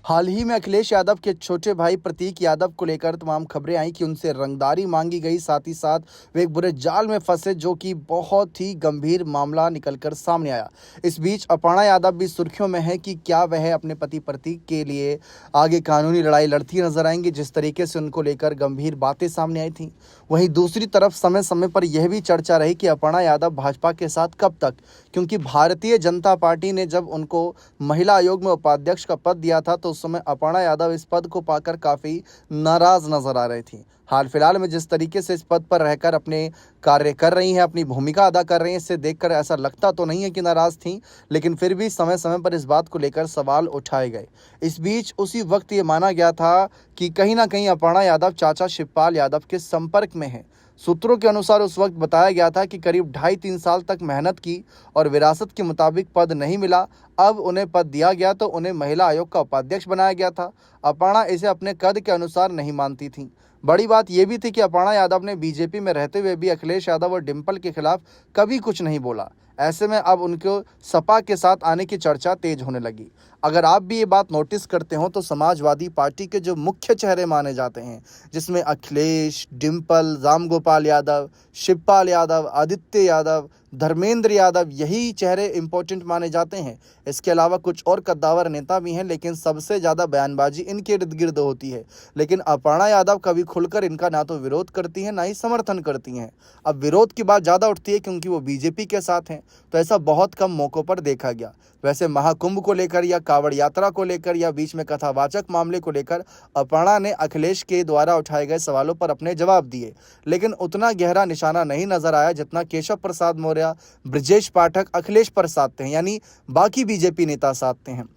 हाल ही में अखिलेश यादव के छोटे भाई प्रतीक यादव को लेकर तमाम खबरें आई कि उनसे रंगदारी मांगी गई। साथ ही साथ वे एक बुरे जाल में फंसे, जो कि बहुत ही गंभीर मामला निकलकर सामने आया। इस बीच अपर्णा यादव भी सुर्खियों में है कि क्या वह अपने पति प्रतीक के लिए आगे कानूनी लड़ाई लड़ती नजर आएंगी, जिस तरीके से उनको लेकर गंभीर बातें सामने आई थी। वहीं दूसरी तरफ समय समय पर यह भी चर्चा रही कि अपर्णा यादव भाजपा के साथ कब तक, क्योंकि भारतीय जनता पार्टी ने जब उनको महिला आयोग में उपाध्यक्ष का पद दिया था तो उस समय अपर्णा यादव इस पद को पाकर काफ़ी नाराज़ नजर आ रही थी। हाल फिलहाल में जिस तरीके से इस पद पर रहकर अपने कार्य कर रही हैं, अपनी भूमिका अदा कर रही हैं, इससे देखकर ऐसा लगता तो नहीं है कि नाराज़ थीं, लेकिन फिर भी समय समय पर इस बात को लेकर सवाल उठाए गए। इस बीच उसी वक्त ये माना गया था कि कहीं ना कहीं अपर्णा यादव चाचा शिवपाल यादव के संपर्क में है। सूत्रों के अनुसार उस वक्त बताया गया था कि करीब 2.5-3 साल तक मेहनत की और विरासत के मुताबिक पद नहीं मिला। अब उन्हें पद दिया गया तो उन्हें महिला आयोग का उपाध्यक्ष बनाया गया था। अपर्णा इसे अपने कद के अनुसार नहीं मानती थी। बड़ी बात यह भी थी कि अपर्णा यादव ने बीजेपी में रहते हुए भी अखिलेश यादव और डिंपल के खिलाफ कभी कुछ नहीं बोला। ऐसे में अब उनको सपा के साथ आने की चर्चा तेज होने लगी। अगर आप भी ये बात नोटिस करते हो तो समाजवादी पार्टी के जो मुख्य चेहरे माने जाते हैं, जिसमें अखिलेश, डिंपल, रामगोपाल यादव, शिवपाल यादव, आदित्य यादव, धर्मेंद्र यादव, यही चेहरे इंपॉर्टेंट माने जाते हैं। इसके अलावा कुछ और कद्दावर नेता भी हैं, लेकिन सबसे ज़्यादा बयानबाजी इनके इर्द गिर्द होती है। लेकिन अपर्णा यादव कभी खुलकर इनका ना तो विरोध करती हैं, ना ही समर्थन करती हैं। अब विरोध की बात ज़्यादा उठती है क्योंकि वो बीजेपी के साथ हैं, तो ऐसा बहुत कम मौक़ों पर देखा गया। वैसे महाकुंभ को लेकर या कांवड़ यात्रा को लेकर या बीच में कथावाचक मामले को लेकर अपर्णा ने अखिलेश के द्वारा उठाए गए सवालों पर अपने जवाब दिए, लेकिन उतना गहरा निशाना नहीं नजर आया जितना केशव प्रसाद मौर्य, ब्रजेश पाठक, अखिलेश पर साधते हैं, यानी बाकी बीजेपी नेता साधते हैं।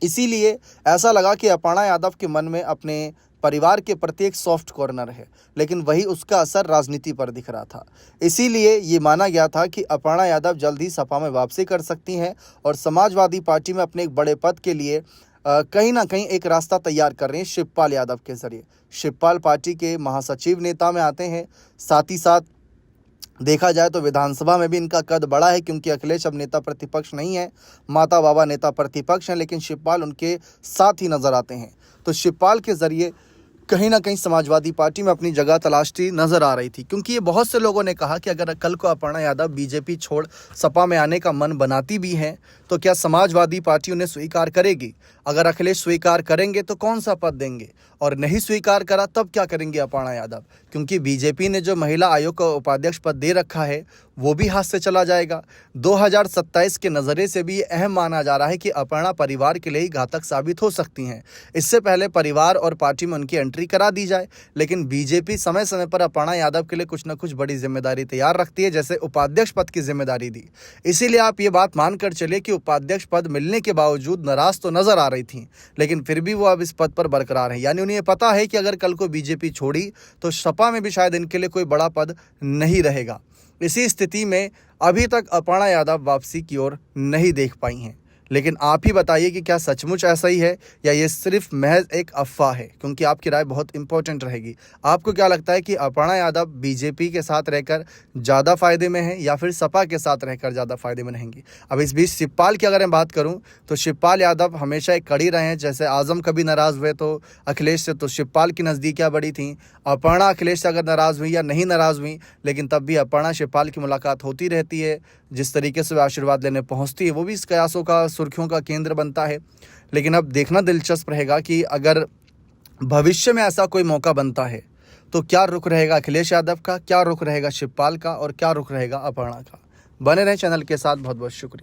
इसीलिए ऐसा लगा कि अपर्णा यादव के मन में अपने परिवार के प्रति एक सॉफ्ट कॉर्नर है, लेकिन वही उसका असर राजनीति पर दिख रहा था। इसीलिए ये माना गया था कि अपर्णा यादव जल्द ही सपा में वापसी कर सकती हैं और समाजवादी पार्टी में अपने एक बड़े पद के लिए कहीं ना कहीं एक रास्ता तैयार कर रही हैं शिवपाल यादव के जरिए। शिवपाल पार्टी के महासचिव नेता में आते हैं। साथ ही साथ देखा जाए तो विधानसभा में भी इनका कद बड़ा है, क्योंकि अखिलेश अब नेता प्रतिपक्ष नहीं है, माता बाबा नेता प्रतिपक्ष हैं, लेकिन शिवपाल उनके साथ ही नजर आते हैं। तो शिवपाल के जरिए कहीं ना कहीं समाजवादी पार्टी में अपनी जगह तलाशती नजर आ रही थी, क्योंकि ये बहुत से लोगों ने कहा कि अगर कल को अपर्णा यादव बीजेपी छोड़ सपा में आने का मन बनाती भी हैं तो क्या समाजवादी पार्टी उन्हें स्वीकार करेगी? अगर अखिलेश स्वीकार करेंगे तो कौन सा पद देंगे, और नहीं स्वीकार करा तब क्या करेंगे अपर्णा यादव? क्योंकि बीजेपी ने जो महिला आयोग का उपाध्यक्ष पद दे रखा है वो भी हाथ से चला जाएगा। 2027 के नज़रिए से भी ये अहम माना जा रहा है कि अपर्णा परिवार के लिए ही घातक साबित हो सकती हैं। इससे पहले परिवार और पार्टी में उनकी एंट्री करा दी जाए, लेकिन बीजेपी समय समय पर अपर्णा यादव के लिए कुछ न कुछ बड़ी जिम्मेदारी तैयार रखती है, जैसे उपाध्यक्ष पद की जिम्मेदारी दी। इसीलिए आप ये बात मानकर चले कि उपाध्यक्ष पद मिलने के बावजूद नाराज तो नजर आ रही थी, लेकिन फिर भी वो अब इस पद पर बरकरार है। यानी उन्हें ये पता है कि अगर कल को बीजेपी छोड़ी तो सपा में भी शायद इनके लिए कोई बड़ा पद नहीं रहेगा। इसी स्थिति में अभी तक अपर्णा यादव वापसी की ओर नहीं देख पाई हैं। लेकिन आप ही बताइए कि क्या सचमुच ऐसा ही है या ये सिर्फ महज एक अफवाह है, क्योंकि आपकी राय बहुत इंपॉर्टेंट रहेगी। आपको क्या लगता है कि अपर्णा यादव बीजेपी के साथ रहकर ज़्यादा फायदे में है या फिर सपा के साथ रहकर ज़्यादा फायदे में रहेंगी? अब इस बीच शिवपाल की अगर मैं बात करूं तो शिवपाल यादव हमेशा एक कड़ी रहे हैं। जैसे आजम कभी नाराज़ हुए तो अखिलेश से, तो शिवपाल की नज़दीकियाँ बड़ी थीं। अपर्णा अखिलेश से अगर नाराज़ हुई या नहीं नाराज़ हुई, लेकिन तब भी अपर्णा शिवपाल की मुलाकात होती रहती है। जिस तरीके से वह आशीर्वाद लेने पहुंचती है वो भी इस कयासों का, सुर्खियों का केंद्र बनता है। लेकिन अब देखना दिलचस्प रहेगा कि अगर भविष्य में ऐसा कोई मौका बनता है तो क्या रुख रहेगा अखिलेश यादव का, क्या रुख रहेगा शिवपाल का और क्या रुख रहेगा अपर्णा का। बने रहें चैनल के साथ। बहुत बहुत शुक्रिया।